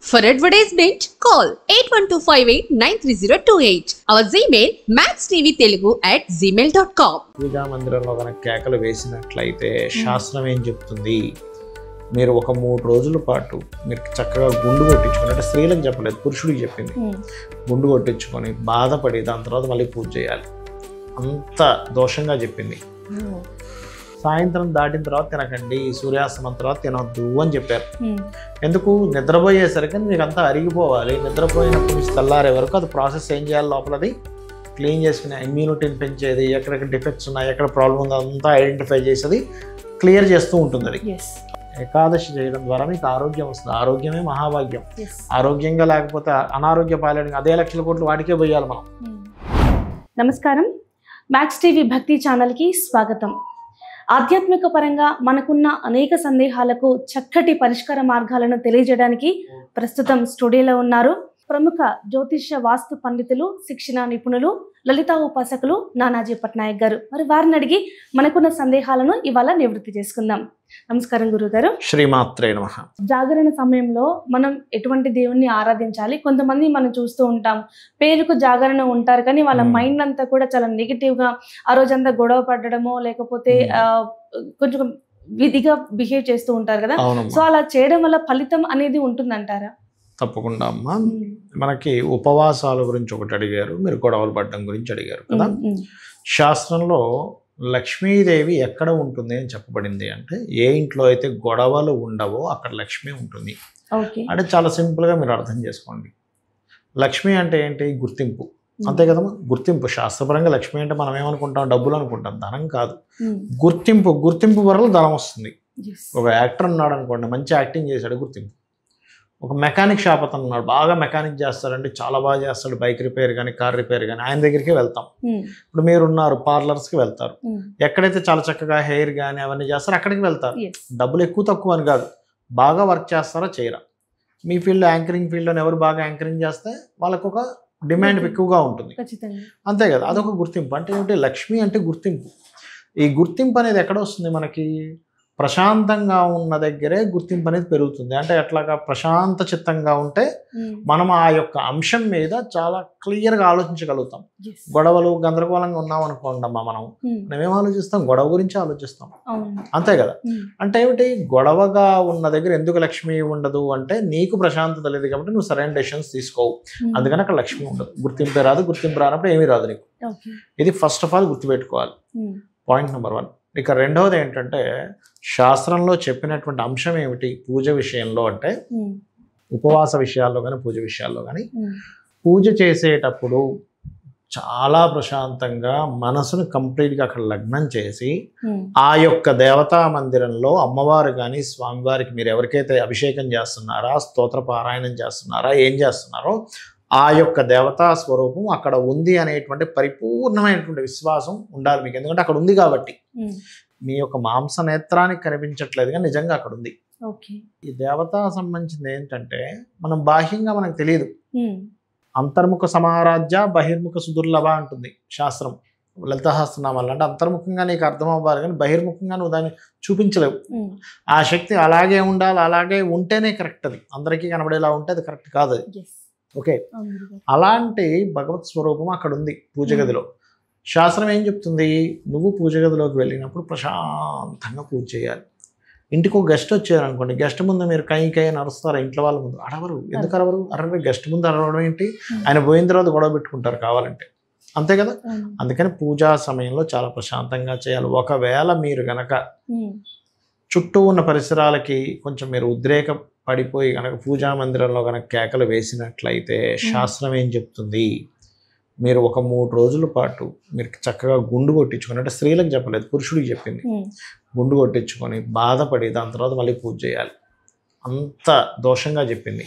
For advertisement, call 8125893028. Our Gmail maxtvtelugu@gmail.com. పూజా మందిరంలో కనుక కేకలు వేసినట్లయితే శాస్త్రం ఏం చెప్తుంది, మీరు ఒక 3 రోజుల పాటు మీరు చక్కగా గుండు కొట్టించుకొని, అంటే స్త్రీలకు చెప్పలేదు, పురుషుడికి చెప్పింది, గుండు కొట్టించుకొని బాధపడి దాని తర్వాత మళ్ళీ పూజ చేయాలి. అంత దోషంగా చెప్పింది. సాయంత్రం దాటిన తర్వాత తినకండి, సూర్యాస్తమం తర్వాత తినొద్దు అని చెప్పారు. ఎందుకు? నిద్రపోయేసరికి మీకు అంతా అరిగిపోవాలి. నిద్రపోయినప్పుడు నుంచి తెల్లారే వరకు అది ప్రాసెస్ ఏం చేయాలి, లోపలది క్లీన్ చేసుకునే, ఇమ్యూనిటీని పెంచేది, ఎక్కడెక్కడ డిఫెక్ట్స్ ఉన్నాయి, ఎక్కడ ప్రాబ్లం ఉందో అంతా ఐడెంటిఫై చేసేది, క్లియర్ చేస్తూ ఉంటుంది. అది ఏకాదశి చేయడం ద్వారా మీకు ఆరోగ్యం వస్తుంది. ఆరోగ్యమే మహాభాగ్యం. ఆరోగ్యంగా లేకపోతే అనారోగ్య పాలన అదే లక్షల కోట్లు వాటికే పోయాలి మనం. నమస్కారం, మ్యాక్స్ టీవీ భక్తి ఛానల్కి స్వాగతం. ఆధ్యాత్మిక పరంగా మనకున్న అనేక సందేహాలకు చక్కటి పరిష్కార మార్గాలను తెలియజేయడానికి ప్రస్తుతం స్టూడియోలో ఉన్నారు ప్రముఖ జ్యోతిష్య వాస్తు పండితులు, శిక్షణ నిపుణులు, లలితా ఉపాసకులు నానాజీ పట్నాయక్ గారు. మరి వారిని అడిగి మనకున్న సందేహాలను ఇవాళ నివృత్తి చేసుకుందాం. నమస్కారం గురుగారు. శ్రీమాత్రే నమః. జాగరణ సమయంలో మనం ఎటువంటి దేవుణ్ణి ఆరాధించాలి? కొంతమంది మనం చూస్తూ ఉంటాం, పేరుకు జాగరణ ఉంటారు కానీ వాళ్ళ మైండ్ అంతా కూడా చాలా నెగిటివ్ గా, ఆ రోజంతా గొడవ పడడమో లేకపోతే కొంచెం విధిగా బిహేవ్ చేస్తూ ఉంటారు కదా. సో అలా చేయడం వల్ల ఫలితం అనేది ఉంటుందంటారా? తప్పకుండా అమ్మా. మనకి ఉపవాసాల గురించి ఒకటి అడిగారు, మీరు గొడవలు పడడం గురించి అడిగారు కదా. శాస్త్రంలో లక్ష్మీదేవి ఎక్కడ ఉంటుంది అని చెప్పబడింది అంటే, ఏ ఇంట్లో అయితే గొడవలు ఉండవో అక్కడ లక్ష్మి ఉంటుంది. అంటే చాలా సింపుల్గా మీరు అర్థం చేసుకోండి. లక్ష్మి అంటే ఏంటి? గుర్తింపు, అంతే కదమ్మా. గుర్తింపు శాస్త్రపరంగా లక్ష్మి అంటే మనం ఏమనుకుంటాం? డబ్బులు అనుకుంటాం. ధనం కాదు, గుర్తింపు. గుర్తింపు వల్ల ధనం వస్తుంది. ఒక యాక్టర్ ఉన్నాడు అనుకోండి, మంచి యాక్టింగ్ చేశాడు, గుర్తింపు. ఒక మెకానిక్ షాప్ అతను ఉన్నాడు, బాగా మెకానిక్ చేస్తాడంటే చాలా బాగా చేస్తాడు, బైక్ రిపేర్ కానీ కార్ రిపేర్ కానీ, ఆయన దగ్గరికి వెళ్తాం. ఇప్పుడు మీరు ఉన్నారు, పార్లర్స్కి వెళ్తారు, ఎక్కడైతే చాలా చక్కగా హెయిర్ కానీ అవన్నీ చేస్తారో అక్కడికి వెళ్తారు. డబ్బులు ఎక్కువ తక్కువ అని కాదు, బాగా వర్క్ చేస్తారా చేయరా. మీ ఫీల్డ్ యాంకరింగ్ ఫీల్డ్లో ఎవరు బాగా యాంకరింగ్ చేస్తే వాళ్ళకు ఒక డిమాండ్ ఎక్కువగా ఉంటుంది, అంతే కదా. అదొక గుర్తింపు. అంటే ఏమిటి? లక్ష్మి అంటే గుర్తింపు. ఈ గుర్తింపు అనేది ఎక్కడ వస్తుంది మనకి? ప్రశాంతంగా ఉన్న దగ్గరే గుర్తింపు అనేది పెరుగుతుంది. అంటే ఎట్లాగా? ప్రశాంత చిత్తంగా ఉంటే మనం ఆ యొక్క అంశం మీద చాలా క్లియర్గా ఆలోచించగలుగుతాం. గొడవలు గందరగోళంగా ఉన్నాం అనుకోండి అమ్మా, మనమేం ఆలోచిస్తాం? గొడవ గురించి ఆలోచిస్తాం, అంతే కదా. అంటే ఏమిటి? గొడవగా ఉన్న దగ్గర ఎందుకు లక్ష్మి ఉండదు అంటే, నీకు ప్రశాంతత లేదు కాబట్టి నువ్వు సరైన డెసిషన్స్ తీసుకోవు, అందుకని అక్కడ లక్ష్మి ఉండదు. గుర్తింపు రాదు. గుర్తింపు రానప్పుడు ఏమీ రాదు నీకు. ఇది ఫస్ట్ ఆఫ్ ఆల్ గుర్తుపెట్టుకోవాలి, పాయింట్ నెంబర్ 1. ఇక రెండవది ఏంటంటే, శాస్త్రంలో చెప్పినటువంటి అంశం ఏమిటి పూజ విషయంలో అంటే, ఉపవాస విషయాల్లో కానీ పూజ విషయాల్లో కానీ, పూజ చేసేటప్పుడు చాలా ప్రశాంతంగా మనసును కంప్లీట్గా అక్కడ లగ్నం చేసి, ఆ యొక్క దేవతా మందిరంలో అమ్మవారు కానీ స్వామివారికి మీరు ఎవరికైతే అభిషేకం చేస్తున్నారా, స్తోత్ర పారాయణం చేస్తున్నారా, ఏం చేస్తున్నారో ఆ యొక్క దేవతా స్వరూపం అక్కడ ఉంది అనేటువంటి పరిపూర్ణమైనటువంటి విశ్వాసం ఉండాలి మీకు. ఎందుకంటే అక్కడ ఉంది కాబట్టి. మీ యొక్క మాంస నేత్రానికి కనిపించట్లేదు కానీ నిజంగా అక్కడ ఉంది. ఈ దేవతా సంబంధించింది ఏంటంటే, మనం బాహ్యంగా మనకు తెలియదు. అంతర్ముఖ సమారాధ్య బహిర్ముఖ సుదుర్లభ అంటుంది శాస్త్రం, లలితాసహస్రనామాలు. అంటే అంతర్ముఖంగా నీకు అర్థం అవ్వాలి కానీ బహిర్ముఖంగా నువ్వు దాన్ని చూపించలేవు. ఆ శక్తి అలాగే ఉండాలి, అలాగే ఉంటేనే కరెక్ట్. అది అందరికీ కనబడేలా ఉంటే అది కరెక్ట్ కాదు. అది ఓకే. అలాంటి భగవత్ స్వరూపం అక్కడ ఉంది పూజ గదిలో. శాస్త్రం ఏం చెప్తుంది? నువ్వు పూజ గదిలోకి వెళ్ళినప్పుడు ప్రశాంతంగా పూజ చేయాలి. ఇంటికి ఒక గెస్ట్ వచ్చారు అనుకోండి, గెస్ట్ ముందు మీరు కై అని అరుస్తారు, ఇంట్లో వాళ్ళ ముందు అరవరు. ఎందుకు అరవరు? గెస్ట్ ముందు అరవడం ఏంటి? ఆయన పోయిన తర్వాత గొడవ పెట్టుకుంటారు కావాలంటే, అంతే కదా. అందుకని పూజా సమయంలో చాలా ప్రశాంతంగా చేయాలి. ఒకవేళ మీరు గనక చుట్టూ ఉన్న పరిసరాలకి కొంచెం మీరు ఉద్రేక పడిపోయి కనుక పూజా మందిరంలో కనుక కేకలు వేసినట్లయితే శాస్త్రం ఏం చెప్తుంది, మీరు ఒక 3 రోజుల పాటు మీరు చక్కగా గుండు కొట్టించుకొని, అంటే స్త్రీలకు చెప్పలేదు, పురుషుడికి చెప్పింది, గుండు కొట్టించుకొని బాధపడి దాని తర్వాత మళ్ళీ పూజ చేయాలి. అంత దోషంగా చెప్పింది.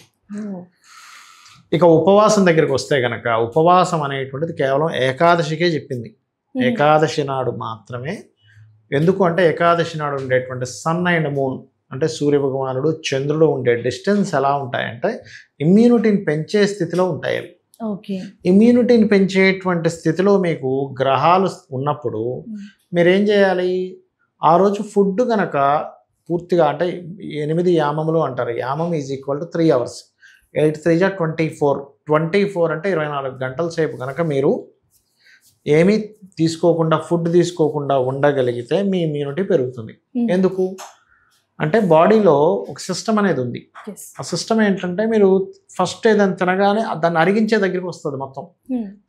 ఇక ఉపవాసం దగ్గరికి వస్తే కనుక, ఉపవాసం అనేటువంటిది కేవలం ఏకాదశికే చెప్పింది. ఏకాదశి నాడు మాత్రమే. ఎందుకు అంటే, ఏకాదశి నాడు ఉండేటువంటి సన్ అండ్ మూన్ అంటే సూర్య భగవానుడు చంద్రుడు ఉండే డిస్టెన్స్ ఎలా ఉంటాయంటే, ఇమ్యూనిటీని పెంచే స్థితిలో ఉంటాయి అవి. ఇమ్యూనిటీని పెంచేటువంటి స్థితిలో మీకు గ్రహాలు ఉన్నప్పుడు మీరేం చేయాలి? ఆ రోజు ఫుడ్ కనుక పూర్తిగా అంటే 8 యామములు అంటారు. యామం ఈజ్ ఈక్వల్ టు 3 hours. 8 3 జా 24. 24 అంటే 24 గంటల సేపు కనుక మీరు ఏమీ తీసుకోకుండా, ఫుడ్ తీసుకోకుండా ఉండగలిగితే మీ ఇమ్యూనిటీ పెరుగుతుంది. ఎందుకు అంటే బాడీలో ఒక సిస్టమ్ అనేది ఉంది. ఆ సిస్టమ్ ఏంటంటే మీరు ఫస్ట్ ఏదైనా తినగానే దాన్ని అరిగించే దగ్గరికి వస్తుంది మొత్తం.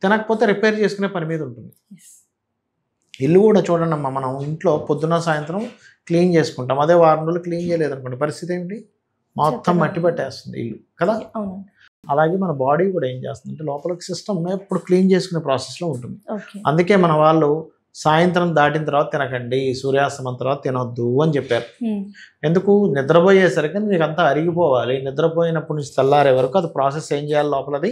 తినకపోతే రిపేర్ చేసుకునే పని మీద ఉంటుంది. ఇల్లు కూడా చూడండి అమ్మా, మనం ఇంట్లో పొద్దున్న సాయంత్రం క్లీన్ చేసుకుంటాం. అదే వారం రోజులు క్లీన్ చేయలేదనుకోండి, పరిస్థితి ఏమిటి? మొత్తం మట్టి పట్టేస్తుంది ఇల్లు కదా. అలాగే మన బాడీ కూడా ఏం చేస్తుంది అంటే లోపల సిస్టమ్ ఎప్పుడు క్లీన్ చేసుకునే ప్రాసెస్లో ఉంటుంది. అందుకే మన వాళ్ళు సాయంత్రం దాటిన తర్వాత తినకండి, సూర్యాస్తమం తర్వాత తినొద్దు అని చెప్పారు. ఎందుకు? నిద్రపోయేసరికి మీకు అంతా అరిగిపోవాలి. నిద్రపోయినప్పుడు నుంచి తెల్లారే వరకు అది ప్రాసెస్ ఏం చేయాలి, లోపలది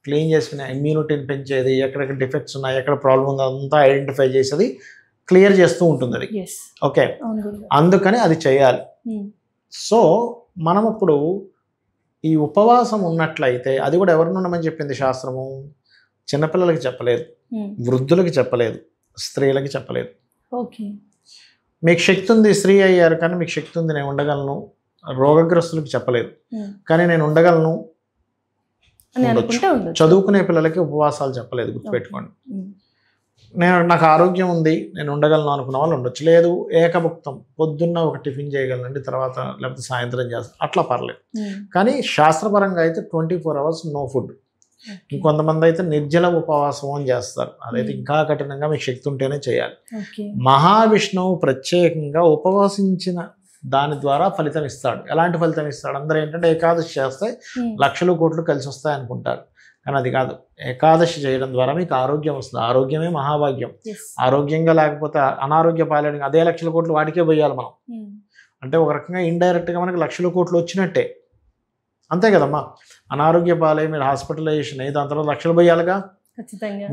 క్లీన్ చేసుకునే, ఇమ్యూనిటీని పెంచేది, ఎక్కడెక్కడ డిఫెక్ట్స్ ఉన్నాయి, ఎక్కడ ప్రాబ్లం ఉందో అంతా ఐడెంటిఫై చేసేది, క్లియర్ చేస్తూ ఉంటుంది అది. ఓకే, అందుకని అది చేయాలి. సో మనం ఇప్పుడు ఈ ఉపవాసం ఉన్నట్లయితే అది కూడా ఎవరిని ఉండమని చెప్పింది శాస్త్రము? చిన్నపిల్లలకి చెప్పలేదు, వృద్ధులకి చెప్పలేదు, స్త్రీలకి చెప్పలేదు. మీకు శక్తి ఉంది, స్త్రీ అయ్యారు కానీ మీకు శక్తి ఉంది, నేను ఉండగలను, రోగగ్రస్తులకి చెప్పలేదు. కానీ నేను ఉండగలను, చదువుకునే పిల్లలకి ఉపవాసాలు చెప్పలేదు, గుర్తుపెట్టుకోండి. నాకు ఆరోగ్యం ఉంది, నేను ఉండగలను అనుకున్న వాళ్ళు ఉండొచ్చు. లేదు, ఏకభుక్తం, పొద్దున్న ఒక టిఫిన్ చేయగలనండి, తర్వాత లేకపోతే సాయంత్రం చేస్తాను, అట్లా పర్లేదు. కానీ శాస్త్రపరంగా అయితే 24 hours నో ఫుడ్. ఇంకొంతమంది అయితే నిర్జల ఉపవాసం అని చేస్తారు. అదైతే ఇంకా కఠినంగా మీకు శక్తి ఉంటేనే చేయాలి. మహావిష్ణువు ప్రత్యేకంగా ఉపవాసించిన దాని ద్వారా ఫలితం ఇస్తాడు. ఎలాంటి ఫలితం ఇస్తాడు? అందరూ ఏంటంటే ఏకాదశి చేస్తే లక్షలు కోట్లు కలిసి వస్తాయి అనుకుంటారు, కానీ అది కాదు. ఏకాదశి చేయడం ద్వారా మీకు ఆరోగ్యం వస్తుంది. ఆరోగ్యమే మహాభాగ్యం. ఆరోగ్యంగా లేకపోతే అనారోగ్య పాలన, అదే లక్షల కోట్లు వాటికే పోయాలి మనం. అంటే ఒక రకంగా ఇండైరెక్ట్గా మనకి లక్షల కోట్లు వచ్చినట్టే, అంతే కదమ్మా. అనారోగ్య పాలై మీరు హాస్పిటలైజేషన్ అయ్యి దాని తర్వాత లక్షలు పోయాలిగా.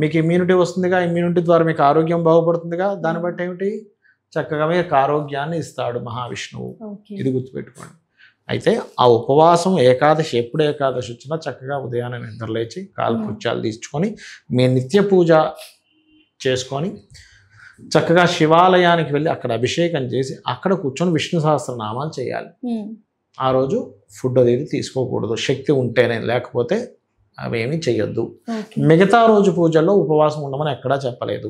మీకు ఇమ్యూనిటీ వస్తుందిగా, ఇమ్యూనిటీ ద్వారా మీకు ఆరోగ్యం బాగుపడుతుందిగా. దాన్ని బట్టి ఏమిటి? చక్కగా మీకు ఆరోగ్యాన్ని ఇస్తాడు మహావిష్ణువు. ఇది గుర్తుపెట్టుకోండి. అయితే ఆ ఉపవాసం ఏకాదశి, ఎప్పుడు ఏకాదశి వచ్చినా చక్కగా ఉదయాన్నే నిద్రలేచి కాలకృత్యాలు తీర్చుకొని మీ నిత్య పూజ చేసుకొని చక్కగా శివాలయానికి వెళ్ళి అక్కడ అభిషేకం చేసి అక్కడ కూర్చొని విష్ణు సహస్రనామాలు చేయాలి. ఆ రోజు ఫుడ్ అనేది తీసుకోకూడదు, శక్తి ఉంటేనే, లేకపోతే అవేమీ చెయ్యొద్దు. మిగతా రోజు పూజల్లో ఉపవాసం ఉండమని ఎక్కడా చెప్పలేదు.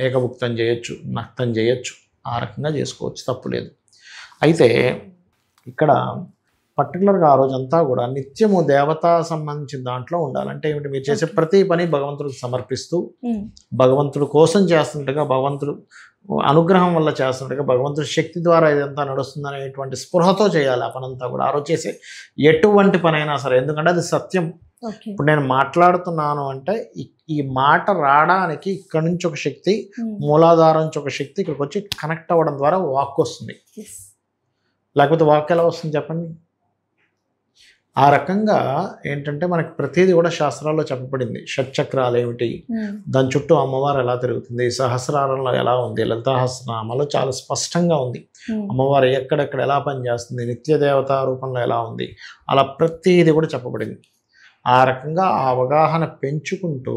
ఏకభుక్తం చేయొచ్చు, నక్తం చేయొచ్చు, ఆ రకంగా చేసుకోవచ్చు, తప్పులేదు. అయితే ఇక్కడ పర్టికులర్గా ఆ రోజంతా కూడా నిత్యము దేవతా సంబంధించిన దాంట్లో ఉండాలంటే ఏమిటి? మీరు చేసే ప్రతి పని భగవంతుడికి సమర్పిస్తూ భగవంతుడు కోసం చేస్తుండగా, భగవంతుడు అనుగ్రహం వల్ల చేస్తుండగా, భగవంతుడి శక్తి ద్వారా ఇదంతా నడుస్తుంది అనేటువంటి స్పృహతో చేయాలి ఆ పనంతా కూడా. ఆ రోజు చేసే ఎటువంటి పని అయినా సరే, ఎందుకంటే అది సత్యం. ఇప్పుడు నేను మాట్లాడుతున్నాను అంటే ఈ మాట రావడానికి ఇక్కడ నుంచి ఒక శక్తి, మూలాధారం నుంచి ఒక శక్తి ఇక్కడికి వచ్చి కనెక్ట్ అవ్వడం ద్వారా వాక్ వస్తుంది. లేకపోతే వాక్ ఎలా వస్తుంది చెప్పండి? ఆ రకంగా ఏంటంటే మనకి ప్రతిదీ కూడా శాస్త్రాల్లో చెప్పబడింది. షట్చక్రాలు ఏమిటి, దాని చుట్టూ అమ్మవారు ఎలా తిరుగుతుంది, సహస్రారంలో ఎలా ఉంది, లలితాసహస్రనామాలో చాలా స్పష్టంగా ఉంది అమ్మవారు ఎక్కడెక్కడ ఎలా పనిచేస్తుంది, నిత్య దేవతా రూపంలో ఎలా ఉంది, అలా ప్రతిదీ కూడా చెప్పబడింది. ఆ రకంగా ఆ అవగాహన పెంచుకుంటూ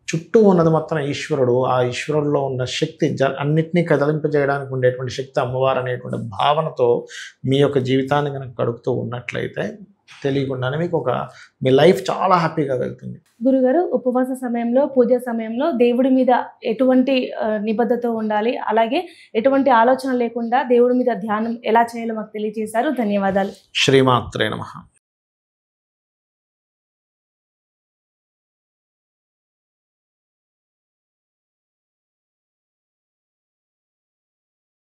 చుట్టూ ఉన్నది మాత్రం ఈశ్వరుడు, ఆ ఈశ్వరుడిలో ఉన్న శక్తి అన్నిటినీ కదిలింపజేయడానికి ఉండేటువంటి శక్తి అమ్మవారు అనేటువంటి భావనతో మీ యొక్క జీవితాన్ని కనుక గడుపుతూ ఉన్నట్లయితే తెలియకుండానే మీకు మీ లైఫ్ చాలా హ్యాపీగా వెళ్తుంది. గురుగారు, ఉపవాస సమయంలో, పూజ సమయంలో దేవుడి మీద ఎటువంటి నిబద్ధత ఉండాలి, అలాగే ఎటువంటి ఆలోచన లేకుండా దేవుడి మీద ధ్యానం ఎలా చేయాలో మాకు తెలియజేశారు. ధన్యవాదాలు. శ్రీమాత్రే నమః.